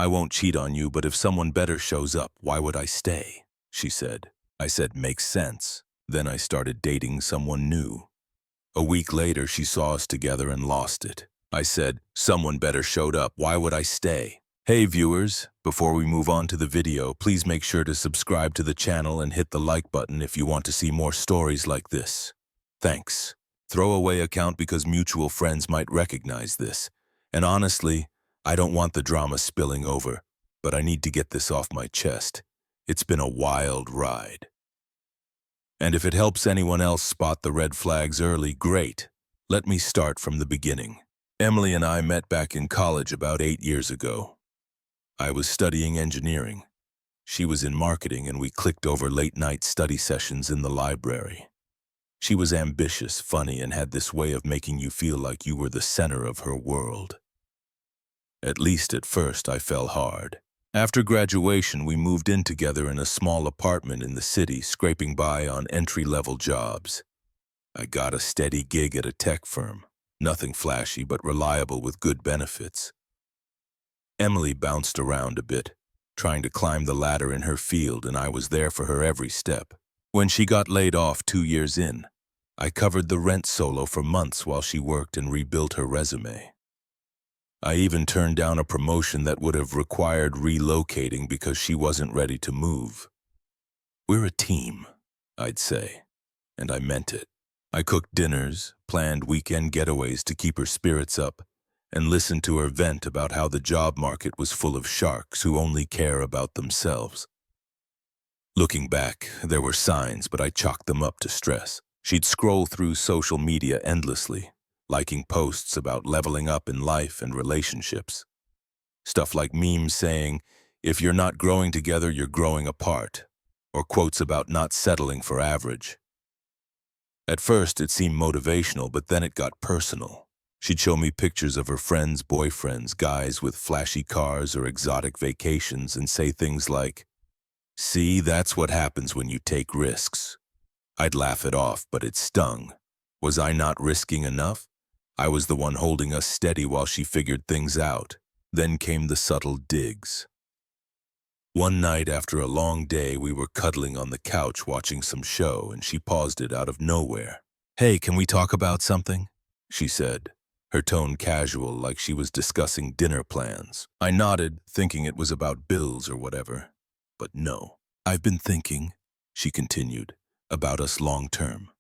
I won't cheat on you, but if someone better shows up, why would I stay? She said. I said, makes sense. Then I started dating someone new. A week later, she saw us together and lost it. I said, someone better showed up, why would I stay? Hey viewers, before we move on to the video, please make sure to subscribe to the channel and hit the like button if you want to see more stories like this. Thanks. Throwaway account because mutual friends might recognize this. And honestly, I don't want the drama spilling over, but I need to get this off my chest. It's been a wild ride. And if it helps anyone else spot the red flags early, great. Let me start from the beginning. Emily and I met back in college about 8 years ago. I was studying engineering. She was in marketing, and we clicked over late-night study sessions in the library. She was ambitious, funny, and had this way of making you feel like you were the center of her world. At least at first, I fell hard. After graduation, we moved in together in a small apartment in the city, scraping by on entry-level jobs. I got a steady gig at a tech firm, nothing flashy but reliable with good benefits. Emily bounced around a bit, trying to climb the ladder in her field, and I was there for her every step. When she got laid off 2 years in, I covered the rent solo for months while she worked and rebuilt her resume. I even turned down a promotion that would have required relocating because she wasn't ready to move. We're a team, I'd say, and I meant it. I cooked dinners, planned weekend getaways to keep her spirits up, and listened to her vent about how the job market was full of sharks who only care about themselves. Looking back, there were signs, but I chalked them up to stress. She'd scroll through social media endlessly, liking posts about leveling up in life and relationships. Stuff like memes saying, if you're not growing together, you're growing apart, or quotes about not settling for average. At first, it seemed motivational, but then it got personal. She'd show me pictures of her friends' boyfriends, guys with flashy cars or exotic vacations, and say things like, see, that's what happens when you take risks. I'd laugh it off, but it stung. Was I not risking enough? I was the one holding us steady while she figured things out. Then came the subtle digs. One night after a long day, we were cuddling on the couch watching some show, and she paused it out of nowhere. Hey, can we talk about something? She said, her tone casual, like she was discussing dinner plans. I nodded, thinking it was about bills or whatever. But no. I've been thinking, she continued, about us long term.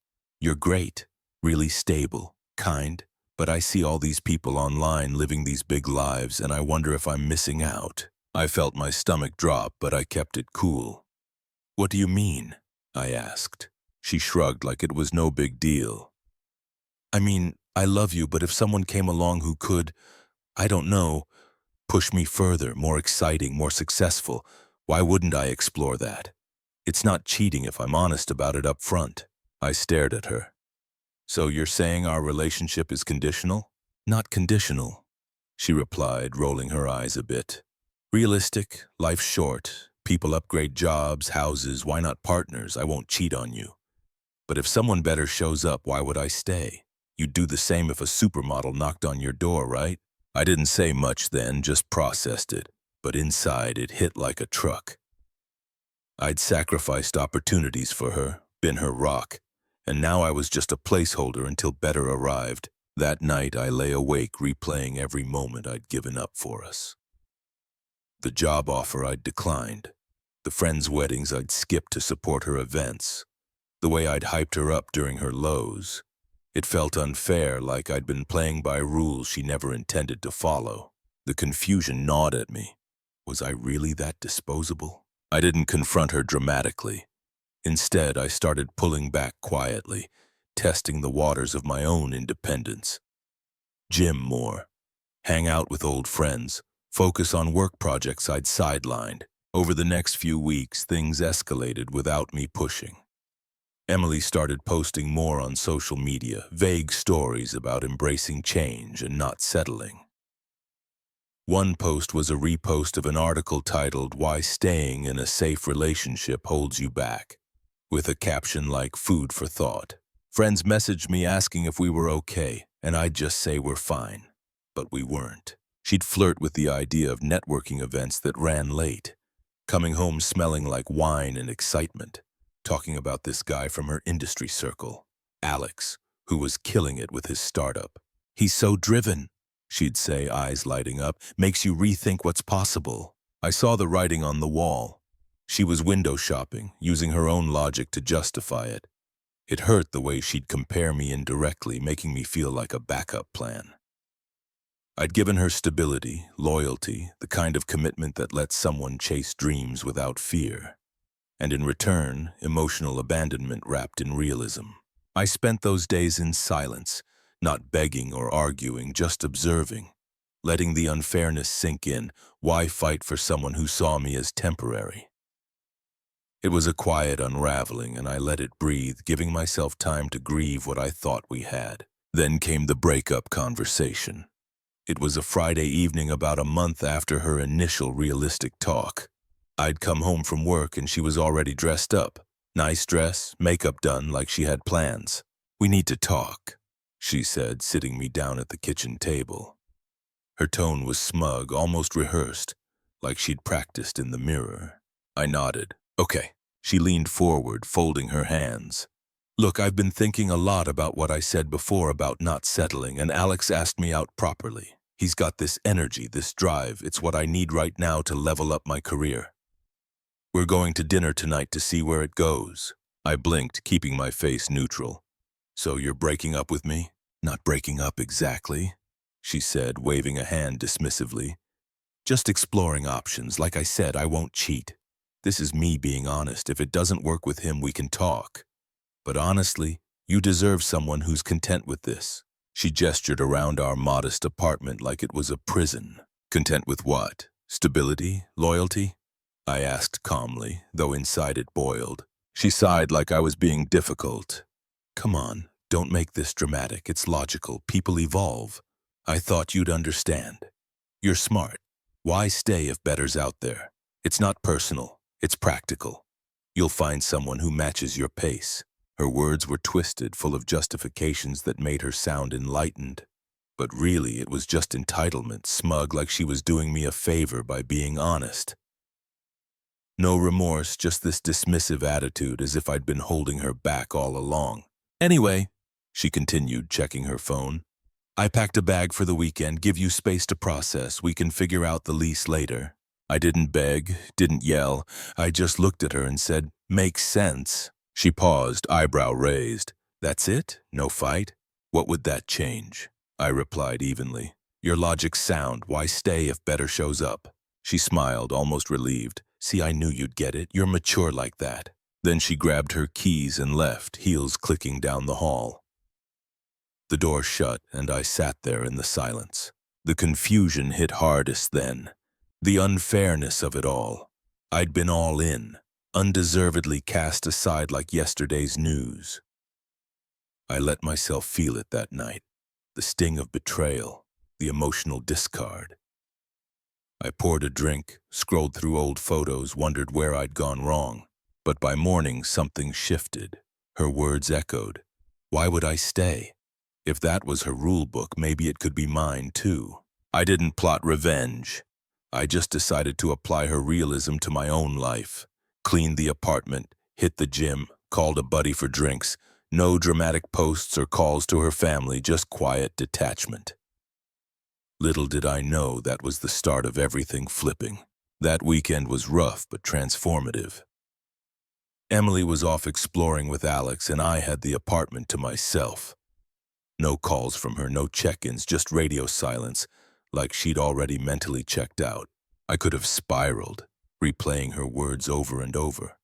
You're great, really stable, kind, but I see all these people online living these big lives, and I wonder if I'm missing out. I felt my stomach drop, but I kept it cool. What do you mean? I asked. She shrugged like it was no big deal. I mean, I love you, but if someone came along who could, I don't know, push me further, more exciting, more successful, why wouldn't I explore that? It's not cheating if I'm honest about it up front. I stared at her. So you're saying our relationship is conditional? Not conditional, she replied, rolling her eyes a bit. Realistic, life's short, people upgrade jobs, houses, why not partners? I won't cheat on you. But if someone better shows up, why would I stay? You'd do the same if a supermodel knocked on your door, right? I didn't say much then, just processed it, but inside it hit like a truck. I'd sacrificed opportunities for her, been her rock, and now I was just a placeholder until better arrived. That night I lay awake replaying every moment I'd given up for us. The job offer I'd declined, the friends' weddings I'd skipped to support her events, the way I'd hyped her up during her lows. It felt unfair, like I'd been playing by rules she never intended to follow. The confusion gnawed at me. Was I really that disposable? I didn't confront her dramatically. Instead, I started pulling back quietly, testing the waters of my own independence. Gym more, hang out with old friends, focus on work projects I'd sidelined. Over the next few weeks, things escalated without me pushing. Emily started posting more on social media, vague stories about embracing change and not settling. One post was a repost of an article titled "Why Staying in a Safe Relationship Holds You Back," with a caption like "Food for Thought." Friends messaged me asking if we were okay, and I'd just say we're fine. But we weren't. She'd flirt with the idea of networking events that ran late, coming home smelling like wine and excitement, talking about this guy from her industry circle, Alex, who was killing it with his startup. "He's so driven," she'd say, eyes lighting up, "makes you rethink what's possible." I saw the writing on the wall. She was window shopping, using her own logic to justify it. It hurt the way she'd compare me indirectly, making me feel like a backup plan. I'd given her stability, loyalty, the kind of commitment that lets someone chase dreams without fear. And in return, emotional abandonment wrapped in realism. I spent those days in silence, not begging or arguing, just observing, letting the unfairness sink in. Why fight for someone who saw me as temporary? It was a quiet unraveling, and I let it breathe, giving myself time to grieve what I thought we had. Then came the breakup conversation. It was a Friday evening about a month after her initial realistic talk. I'd come home from work and she was already dressed up. Nice dress, makeup done like she had plans. "We need to talk," she said, sitting me down at the kitchen table. Her tone was smug, almost rehearsed, like she'd practiced in the mirror. I nodded. "Okay." She leaned forward, folding her hands. "Look, I've been thinking a lot about what I said before about not settling, and Alex asked me out properly. He's got this energy, this drive. It's what I need right now to level up my career. We're going to dinner tonight to see where it goes." I blinked, keeping my face neutral. "So you're breaking up with me?" "Not breaking up exactly," she said, waving a hand dismissively. "Just exploring options. Like I said, I won't cheat. This is me being honest. If it doesn't work with him, we can talk. But honestly, you deserve someone who's content with this." She gestured around our modest apartment like it was a prison. "Content with what? Stability? Loyalty?" I asked calmly, though inside it boiled. She sighed like I was being difficult. "Come on, don't make this dramatic. It's logical. People evolve. I thought you'd understand. You're smart. Why stay if better's out there? It's not personal. It's practical. You'll find someone who matches your pace." Her words were twisted, full of justifications that made her sound enlightened. But really, it was just entitlement, smug, like she was doing me a favor by being honest. No remorse, just this dismissive attitude, as if I'd been holding her back all along. "Anyway," she continued, checking her phone, "I packed a bag for the weekend, give you space to process. We can figure out the lease later." I didn't beg, didn't yell. I just looked at her and said, "Makes sense." She paused, eyebrow raised. "That's it? No fight?" "What would that change?" I replied evenly. "Your logic's sound. Why stay if better shows up?" She smiled, almost relieved. "See, I knew you'd get it. You're mature like that." Then she grabbed her keys and left, heels clicking down the hall. The door shut, and I sat there in the silence. The confusion hit hardest then. The unfairness of it all. I'd been all in, undeservedly cast aside like yesterday's news. I let myself feel it that night. The sting of betrayal, the emotional discard. I poured a drink, scrolled through old photos, wondered where I'd gone wrong. But by morning, something shifted. Her words echoed. Why would I stay? If that was her rule book, maybe it could be mine too. I didn't plot revenge. I just decided to apply her realism to my own life. Cleaned the apartment, hit the gym, called a buddy for drinks. No dramatic posts or calls to her family, just quiet detachment. Little did I know that was the start of everything flipping. That weekend was rough but transformative. Emily was off exploring with Alex, and I had the apartment to myself. No calls from her, no check-ins, just radio silence, like she'd already mentally checked out. I could have spiraled, replaying her words over and over.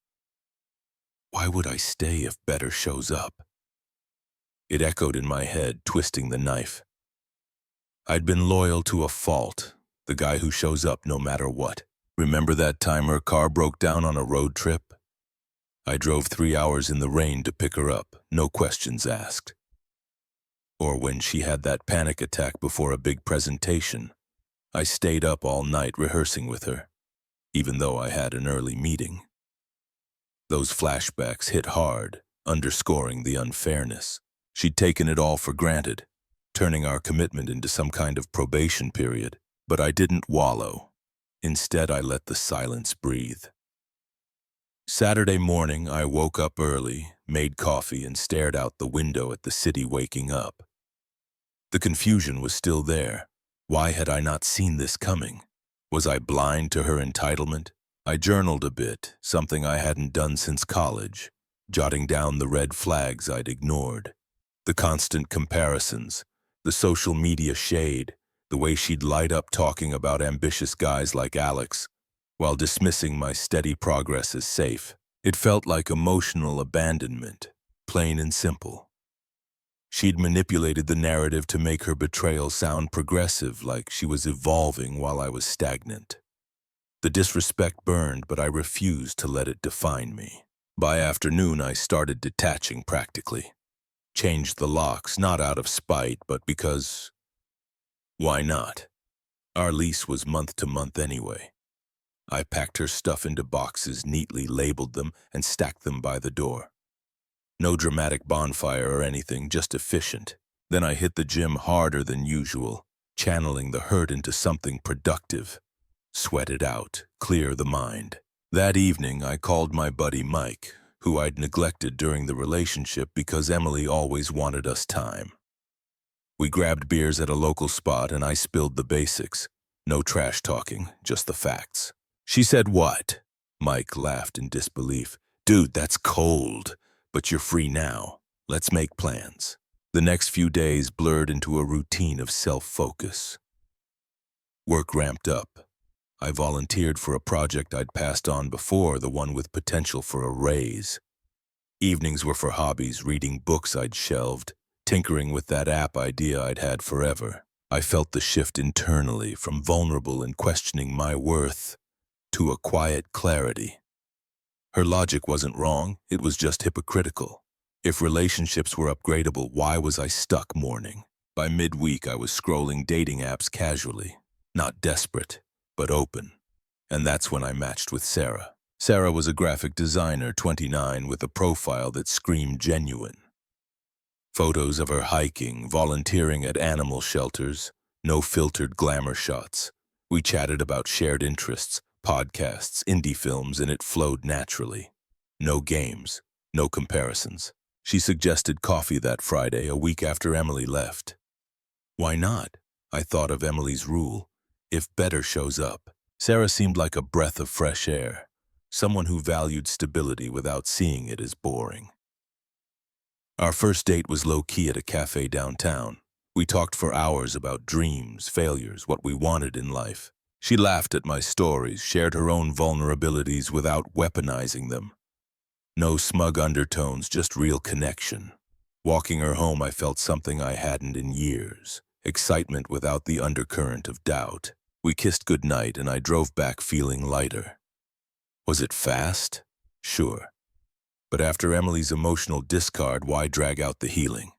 Why would I stay if better shows up? It echoed in my head, twisting the knife. I'd been loyal to a fault, the guy who shows up no matter what. Remember that time her car broke down on a road trip? I drove 3 hours in the rain to pick her up, no questions asked. Or when she had that panic attack before a big presentation, I stayed up all night rehearsing with her, even though I had an early meeting. Those flashbacks hit hard, underscoring the unfairness. She'd taken it all for granted, turning our commitment into some kind of probation period. But I didn't wallow. Instead, I let the silence breathe. Saturday morning, I woke up early, made coffee, and stared out the window at the city waking up. The confusion was still there. Why had I not seen this coming? Was I blind to her entitlement? I journaled a bit, something I hadn't done since college, jotting down the red flags I'd ignored. The constant comparisons, the social media shade, the way she'd light up talking about ambitious guys like Alex, while dismissing my steady progress as safe. It felt like emotional abandonment, plain and simple. She'd manipulated the narrative to make her betrayal sound progressive, like she was evolving while I was stagnant. The disrespect burned, but I refused to let it define me. By afternoon, I started detaching practically. Changed the locks, not out of spite, but because... why not? Our lease was month to month anyway. I packed her stuff into boxes, neatly labeled them, and stacked them by the door. No dramatic bonfire or anything, just efficient. Then I hit the gym harder than usual, channeling the hurt into something productive. Sweat it out, clear the mind. That evening, I called my buddy Mike, who I'd neglected during the relationship because Emily always wanted us time. We grabbed beers at a local spot and I spilled the basics. No trash talking, just the facts. She said, "What?" Mike laughed in disbelief. "Dude, that's cold. But you're free now. Let's make plans." The next few days blurred into a routine of self-focus. Work ramped up. I volunteered for a project I'd passed on before, the one with potential for a raise. Evenings were for hobbies, reading books I'd shelved, tinkering with that app idea I'd had forever. I felt the shift internally, from vulnerable and questioning my worth to a quiet clarity. Her logic wasn't wrong, it was just hypocritical. If relationships were upgradable, why was I stuck mourning? By midweek, I was scrolling dating apps casually, not desperate, but open. And that's when I matched with Sarah. Sarah was a graphic designer, 29, with a profile that screamed genuine. Photos of her hiking, volunteering at animal shelters, no filtered glamour shots. We chatted about shared interests, podcasts, indie films, and it flowed naturally. No games, no comparisons. She suggested coffee that Friday, a week after Emily left. Why not? I thought of Emily's rule. If better shows up. Sarah seemed like a breath of fresh air. Someone who valued stability without seeing it as boring. Our first date was low-key at a cafe downtown. We talked for hours about dreams, failures, what we wanted in life. She laughed at my stories, shared her own vulnerabilities without weaponizing them. No smug undertones, just real connection. Walking her home, I felt something I hadn't in years. Excitement without the undercurrent of doubt. We kissed goodnight and I drove back feeling lighter. Was it fast? Sure. But after Emily's emotional discard, why drag out the healing?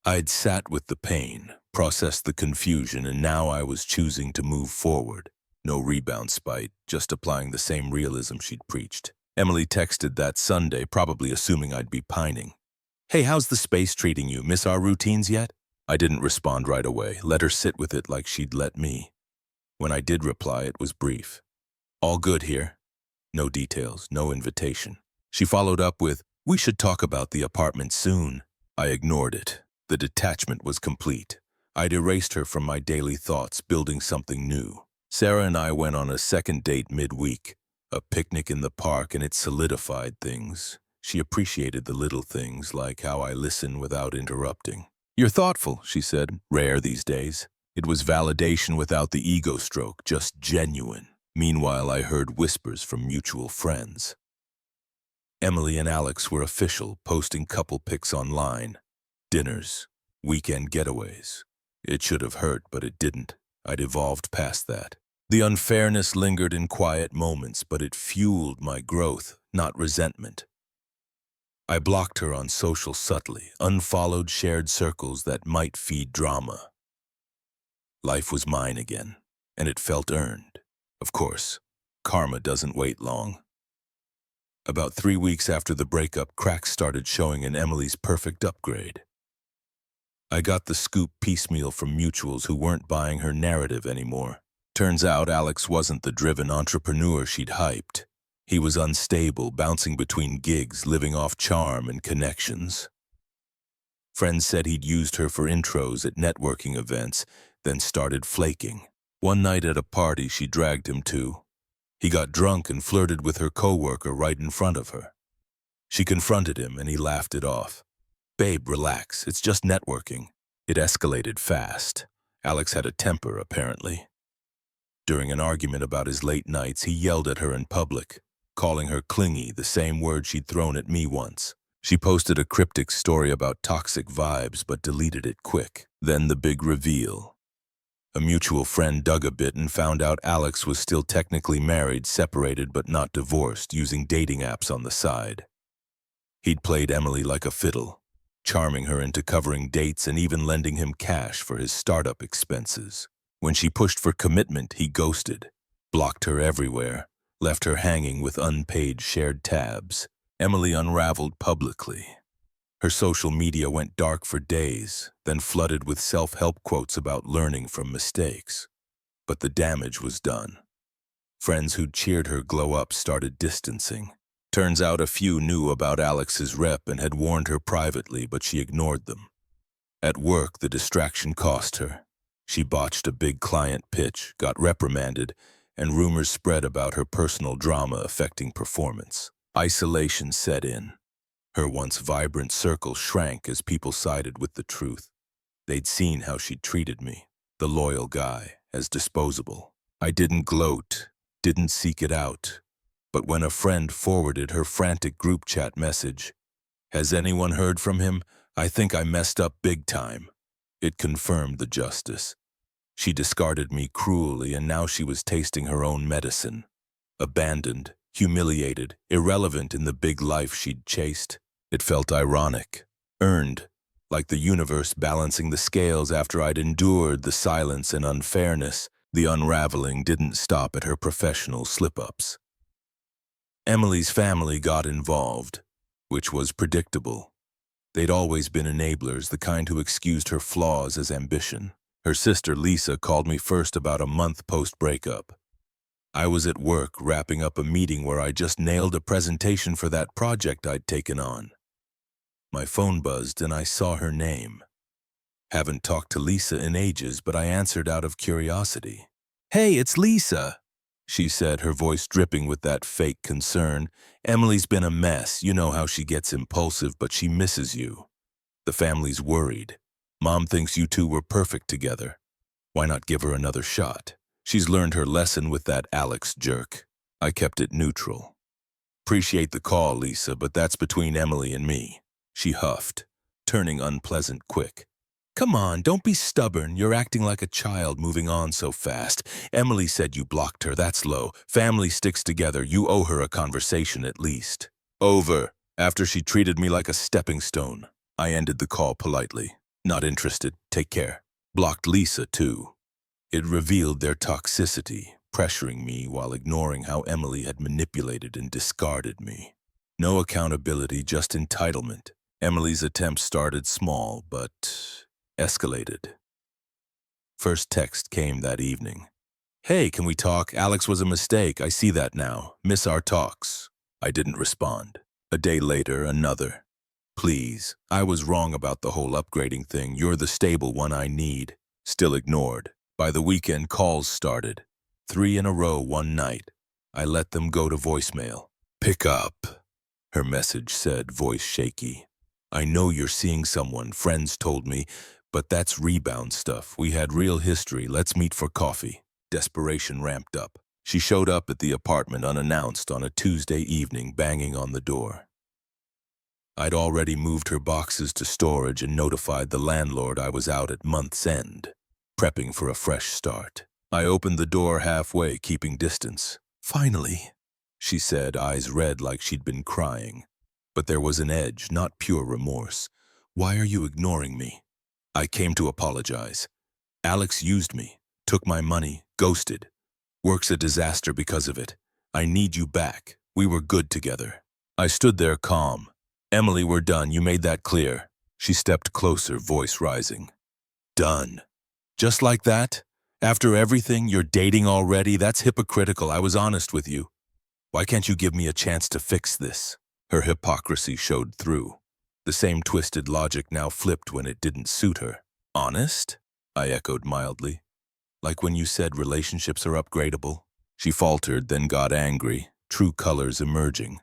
I'd sat with the pain, processed the confusion, and now I was choosing to move forward. No rebound spite, just applying the same realism she'd preached. Emily texted that Sunday, probably assuming I'd be pining. "Hey, how's the space treating you? Miss our routines yet?" I didn't respond right away, let her sit with it like she'd let me. When I did reply, it was brief. "All good here." No details, no invitation. She followed up with, "We should talk about the apartment soon." I ignored it. The detachment was complete. I'd erased her from my daily thoughts, building something new. Sarah and I went on a second date midweek, a picnic in the park, and it solidified things. She appreciated the little things, like how I listen without interrupting. "You're thoughtful," she said, rare these days. It was validation without the ego stroke, just genuine. Meanwhile, I heard whispers from mutual friends. Emily and Alex were official, posting couple pics online. Dinners, weekend getaways. It should have hurt, but it didn't. I'd evolved past that. The unfairness lingered in quiet moments, but it fueled my growth, not resentment. I blocked her on social subtly, unfollowed shared circles that might feed drama. Life was mine again, and it felt earned. Of course, karma doesn't wait long. About 3 weeks after the breakup, cracks started showing in Emily's perfect upgrade. I got the scoop piecemeal from mutuals who weren't buying her narrative anymore. Turns out Alex wasn't the driven entrepreneur she'd hyped. He was unstable, bouncing between gigs, living off charm and connections. Friends said he'd used her for intros at networking events, then started flaking. One night at a party she dragged him to, he got drunk and flirted with her coworker right in front of her. She confronted him and he laughed it off. "Babe, relax, it's just networking." It escalated fast. Alex had a temper, apparently. During an argument about his late nights, he yelled at her in public, calling her clingy, the same word she'd thrown at me once. She posted a cryptic story about toxic vibes but deleted it quick. Then the big reveal. A mutual friend dug a bit and found out Alex was still technically married, separated but not divorced, using dating apps on the side. He'd played Emily like a fiddle, charming her into covering dates and even lending him cash for his startup expenses. When she pushed for commitment, he ghosted, blocked her everywhere, left her hanging with unpaid shared tabs. Emily unraveled publicly. Her social media went dark for days, then flooded with self-help quotes about learning from mistakes. But the damage was done. Friends who'd cheered her glow up started distancing. Turns out a few knew about Alex's rep and had warned her privately, but she ignored them. At work, the distraction cost her. She botched a big client pitch, got reprimanded, and rumors spread about her personal drama affecting performance. Isolation set in. Her once vibrant circle shrank as people sided with the truth. They'd seen how she'd treated me, the loyal guy, as disposable. I didn't gloat, didn't seek it out. But when a friend forwarded her frantic group chat message, "Has anyone heard from him? I think I messed up big time," it confirmed the justice. She discarded me cruelly, and now she was tasting her own medicine. Abandoned, humiliated, irrelevant in the big life she'd chased. It felt ironic, earned, like the universe balancing the scales after I'd endured the silence and unfairness. The unraveling didn't stop at her professional slip-ups. Emily's family got involved, which was predictable. They'd always been enablers, the kind who excused her flaws as ambition. Her sister Lisa called me first about a month post-breakup. I was at work wrapping up a meeting where I just nailed a presentation for that project I'd taken on. My phone buzzed and I saw her name. Haven't talked to Lisa in ages, but I answered out of curiosity. "Hey, it's Lisa," she said, her voice dripping with that fake concern. "Emily's been a mess. You know how she gets impulsive, but she misses you. The family's worried. Mom thinks you two were perfect together. Why not give her another shot? She's learned her lesson with that Alex jerk." I kept it neutral. "Appreciate the call, Lisa, but that's between Emily and me," she huffed, turning unpleasant quick. "Come on, don't be stubborn. You're acting like a child, moving on so fast. Emily said you blocked her. That's low. Family sticks together. You owe her a conversation at least." "Over. After she treated me like a stepping stone." I ended the call politely. "Not interested. Take care." Blocked Lisa, too. It revealed their toxicity, pressuring me while ignoring how Emily had manipulated and discarded me. No accountability, just entitlement. Emily's attempts started small, but escalated. First text came that evening. "Hey, can we talk? Alex was a mistake. I see that now. Miss our talks." I didn't respond. A day later, another. "Please, I was wrong about the whole upgrading thing. You're the stable one I need." Still ignored. By the weekend, calls started. 3 in a row one night. I let them go to voicemail. "Pick up," her message said, voice shaky. "I know you're seeing someone, friends told me, but that's rebound stuff. We had real history. Let's meet for coffee." Desperation ramped up. She showed up at the apartment unannounced on a Tuesday evening, banging on the door. I'd already moved her boxes to storage and notified the landlord I was out at month's end, prepping for a fresh start. I opened the door halfway, keeping distance. "Finally," she said, eyes red like she'd been crying. But there was an edge, not pure remorse. "Why are you ignoring me?" "I came to apologize. Alex used me, took my money, ghosted. Work's a disaster because of it. I need you back. We were good together." I stood there calm. "Emily, we're done. You made that clear." She stepped closer, voice rising. Done. Just like that? After everything, you're dating already? That's hypocritical. I was honest with you. Why can't you give me a chance to fix this? Her hypocrisy showed through. The same twisted logic now flipped when it didn't suit her. Honest? I echoed mildly. Like when you said relationships are upgradable? She faltered, then got angry, true colors emerging.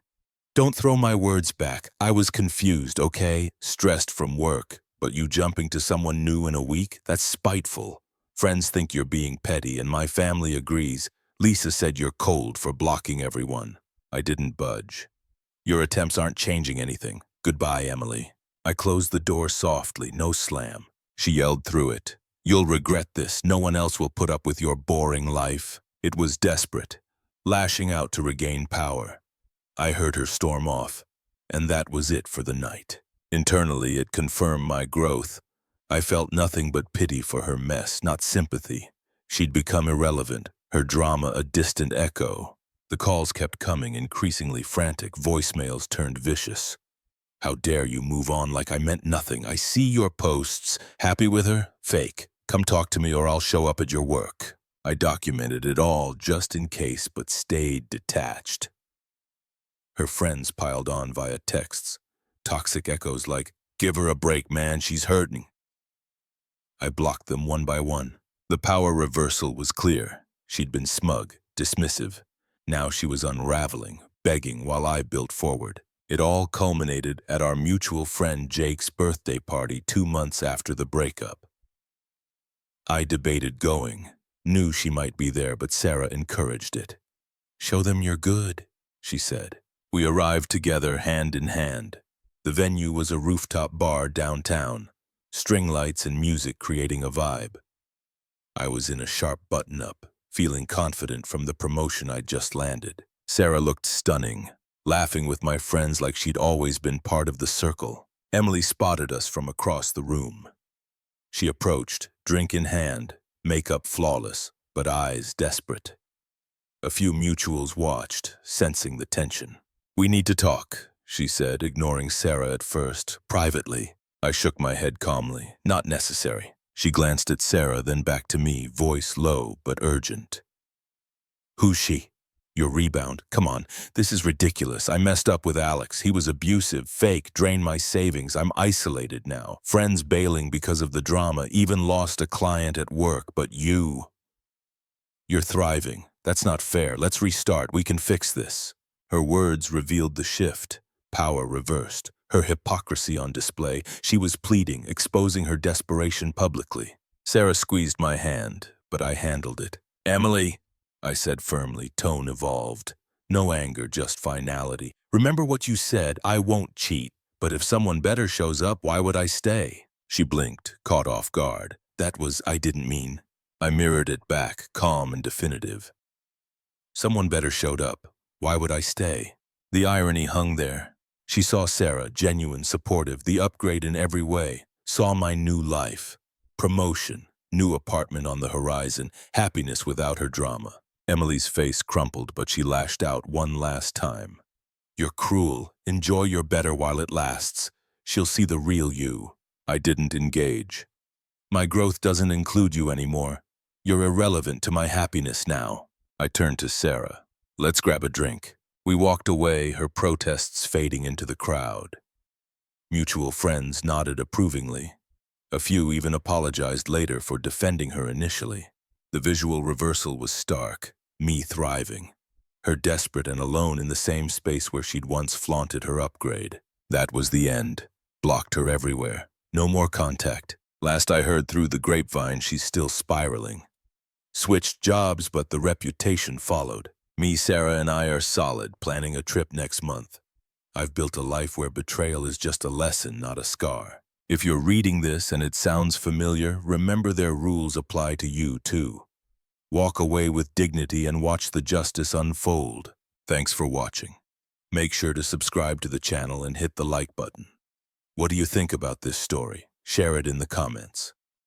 Don't throw my words back. I was confused, okay? Stressed from work. But you jumping to someone new in a week? That's spiteful. Friends think you're being petty, and my family agrees. Lisa said you're cold for blocking everyone. I didn't budge. Your attempts aren't changing anything. Goodbye, Emily. I closed the door softly, no slam. She yelled through it. You'll regret this. No one else will put up with your boring life. It was desperate, lashing out to regain power. I heard her storm off, and that was it for the night. Internally, it confirmed my growth. I felt nothing but pity for her mess, not sympathy. She'd become irrelevant, her drama a distant echo. The calls kept coming, increasingly frantic. Voicemails turned vicious. How dare you move on like I meant nothing? I see your posts. Happy with her? Fake. Come talk to me or I'll show up at your work. I documented it all just in case, but stayed detached. Her friends piled on via texts. Toxic echoes like, give her a break, man, she's hurting. I blocked them one by one. The power reversal was clear. She'd been smug, dismissive. Now she was unraveling, begging while I built forward. It all culminated at our mutual friend Jake's birthday party 2 months after the breakup. I debated going. Knew she might be there, but Sarah encouraged it. Show them you're good, she said. We arrived together hand in hand. The venue was a rooftop bar downtown, string lights and music creating a vibe. I was in a sharp button-up, feeling confident from the promotion I'd just landed. Sarah looked stunning, laughing with my friends like she'd always been part of the circle. Emily spotted us from across the room. She approached, drink in hand, makeup flawless, but eyes desperate. A few mutuals watched, sensing the tension. We need to talk, she said, ignoring Sarah at first, privately. I shook my head calmly. Not necessary. She glanced at Sarah, then back to me, voice low but urgent. Who's she? Your rebound. Come on, this is ridiculous. I messed up with Alex. He was abusive, fake, drained my savings. I'm isolated now. Friends bailing because of the drama, even lost a client at work. But you're thriving. That's not fair. Let's restart. We can fix this. Her words revealed the shift. Power reversed. Her hypocrisy on display. She was pleading, exposing her desperation publicly. Sarah squeezed my hand, but I handled it. Emily, I said firmly, tone evolved. No anger, just finality. Remember what you said, I won't cheat. But if someone better shows up, why would I stay? She blinked, caught off guard. That was, I didn't mean. I mirrored it back, calm and definitive. Someone better showed up. Why would I stay? The irony hung there. She saw Sarah, genuine, supportive, the upgrade in every way. Saw my new life. Promotion, new apartment on the horizon, happiness without her drama. Emily's face crumpled, but she lashed out one last time. You're cruel. Enjoy your better while it lasts. She'll see the real you. I didn't engage. My growth doesn't include you anymore. You're irrelevant to my happiness now. I turned to Sarah. Let's grab a drink. We walked away, her protests fading into the crowd. Mutual friends nodded approvingly. A few even apologized later for defending her initially. The visual reversal was stark, me thriving. Her desperate and alone in the same space where she'd once flaunted her upgrade. That was the end. Blocked her everywhere. No more contact. Last I heard through the grapevine, she's still spiraling. Switched jobs, but the reputation followed. Me, Sarah, and I are solid, planning a trip next month. I've built a life where betrayal is just a lesson, not a scar. If you're reading this and it sounds familiar, remember their rules apply to you too. Walk away with dignity and watch the justice unfold. Thanks for watching. Make sure to subscribe to the channel and hit the like button. What do you think about this story? Share it in the comments.